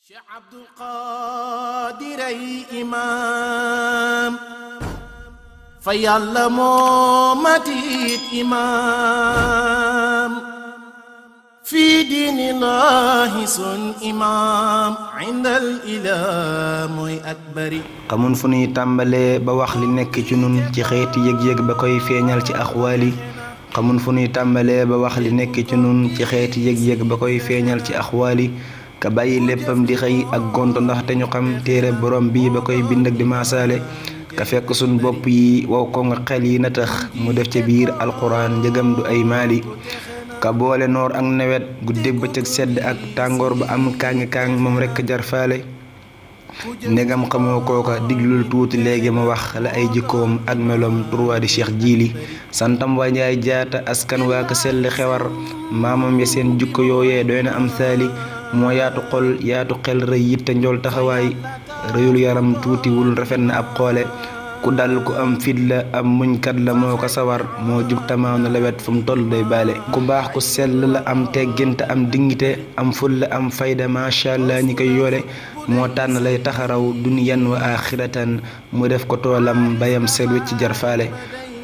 Cheikh Abdul Qadir ay imaam fa yàlla moo matit imaam fi diinillahi sun imaam indal ilah mooy akbari. xamun fu ñuy tàmbalee ba wax li nekk ci nun ci xeeti yëg-yëg ba koy feeñal ci axwaali xamun fu ñuy tàmbalee ba wax li nekk ci nun ci xeeti yëg-yëg ba koy feeñal ci axwaali ka bàyyi léppam di xëy ak gonto ndax te ñu xam téere borom bii ba koy bind ak di maasaale ka fekk sun bopp yi wow ko nga xel yi na tax mu def ca biir alquran njëgam du ay maali ka boole noor ak nawet guddeeg bëccëg sedd ak tàngoor ba am kaang moom rekk jar faale ndegam xamoo kooka diglul tuuti léegi ma wax la ay jikkoom ak meloom turwaa di Cheikh Jili santam waa Njaay jaata askan waa ka sell xewar maamam ya seen jikko yooyee doy na am saali moo yaatu xol yaatu xel rëy yitte njool taxawaay rëyul yaram tuutiwul rafet na ab xoole ku dal ku am fit la am muñkat la moo ko sawar moo jub tamaanu lawet fu mu toll day baale ku baax ku sell la am tegginte am dignité am fulla am fayda macha allah ñi koy yoole moo tànn lay taxaraw duniyan wa axiratan mu def ko toolam bayam sel wecc jar faale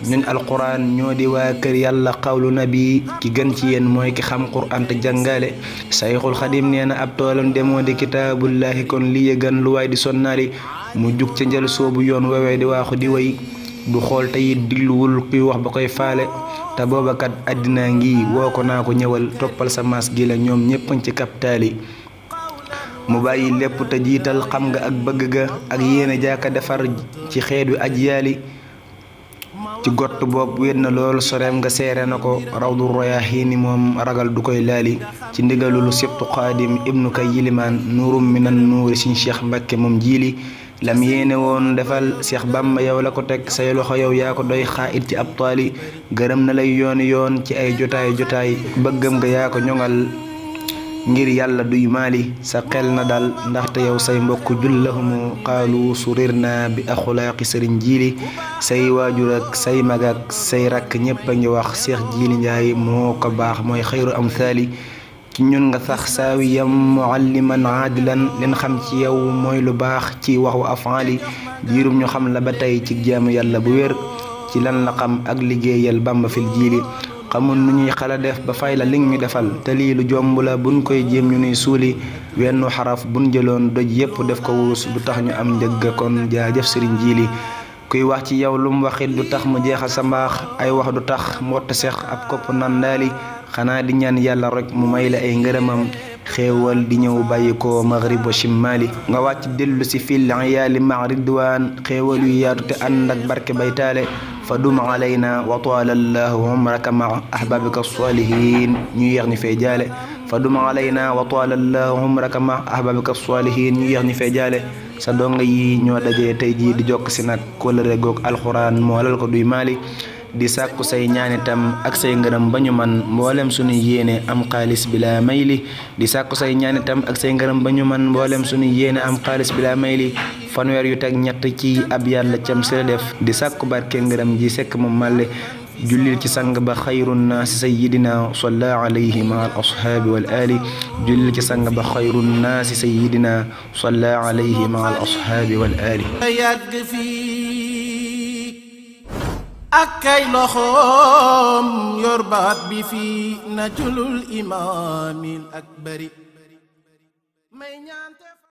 ñun alquran ñoo di waa kër yàlla xawlu nabi ki gën ci yéen mooy ki xam quran te jàngale sayxul xadim nee na ab toolam demoo di kitaabullahi kon li yëgan lu waay di sonnaali mu jug ca njël soobu yoon woowee di waaxu di way du xool te it digluwul kuy wax ba koy faale te boobakat àddina ngi woo ko naa ko ñëwal toppal sa maas gi la ñoom ñépp ci kaptaali mu bàyyi lépp te jiital xam nga ak bëgg ga ak yéene jaaka defar ci xeet wi aj yaali ci gott bopp wéet na lool soreem nga seere na ko rawdu royaaxiini moom ragal du koy laali ci ndigalulu sibtu xaadim ibnu kay yilimaan nuurum minan nuuri siñ Cheikh Mbakke moom jiili lam yéene woon defal Cheikh Bamba yow la ko teg say loxo yow yaa ko doy xaait ci ab taali gërëm na lay yoon ci ay jotaay bëggam nga yaa ko ñoŋal ngir yàlla duy maali sa xel na dal ndaxte yow say mbokk jullahumu qaalu surirna bi axulaaqi sëriñ jiili say waajur ak say mag ak say rakk ñépp a ngi wax Cheikh Jili Njaay moo ko baax mooy xayru amsaali ci ñun nga sax saawiyam mualliman aadilan leen xam ci yow mooy lu baax ci wax wa afaali diirum ñu xam la ba tey ci jaamu yàlla bu wér ci lan la xam ak liggéeyal Bamba fil jiili xamul nu ñuy xala def ba fay la li ñu defal te lii lu jomb la buñ koy jéem ñu nuy suuli wenn xaraf buñ jëloon doj yépp def ko wurus du tax ñu am njëgg kon jaajëf sëriñ Jili kuy wax ci yow lu mu waxit du tax mu jeexal sa mbaax ay wax du tax mbott seex ab kopp nan daali xanaa di ñaan yàlla rek mu may la ay ngërëmam xéewal di ñëw bàyyi ko maghrib wa shimmaali nga wàcc dellu si fil iyaali ma ridwaan xéewal yu yaatu te ànd ak barke baytaale fa dum alayna wa taala allahu umraka ma ahbabika salihin ñu yeex ñi fay jaale fa dum alayna wa taala allahu umraka ma ahbabika salihin ñu yeex ñi fay jaale sa donga yi ñoo dajee tey jii di jokk si nag kóllëre goog alxuraan moo lal ko duy maali di sàkku say ñaanitam ak say ngërëm ba ñu man mboolem suñuy yéene am xaalis bi laa mayli di sàkku say ñaanitam ak say ngërëm ba ñu man mboolem suñuy yéene am xaalis bi laa mayli fanweer yu teg ñett ci ab yàlla cam si la def di sàkku barke ngërëm ji sekk moom màlle jullil ci sang ba xayrun naasi sayidina salla alayhi ma al ashaabi wal ali jullil ci sang ba xayrun naasi sayidina salla alayhi ma al ashaabi wal ali ak kay loxoom yor baat bi fi najlul imaamil akbari